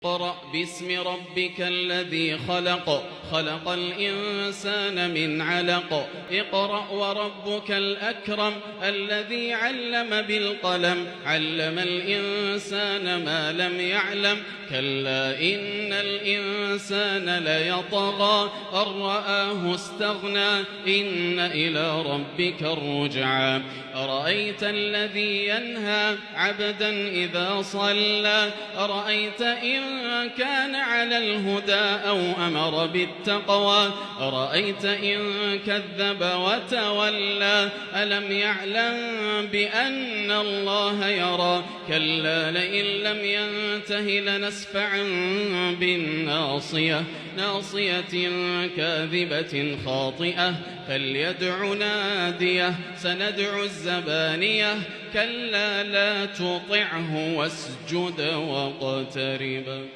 اقرأ باسم ربك الذي خلق الإنسان من علق. اقرأ وربك الأكرم الذي علم بالقلم علم الإنسان ما لم يعلم. كلا إن الإنسان ليطغى أن رآه استغنى إن إلى ربك الرجعى. أرأيت الذي ينهى عبدا إذا صلى أرأيت إن كان على الهدى أو أمر بالتقوى أرأيت إن كذب وتولى ألم يعلم بأن الله يرى. كلا لئن لم ينته لنسفعا بالناصية ناصية كاذبة خاطئة فليدع ناديه سندع الزبانية. كلا لا تطعه واسجد واقترب.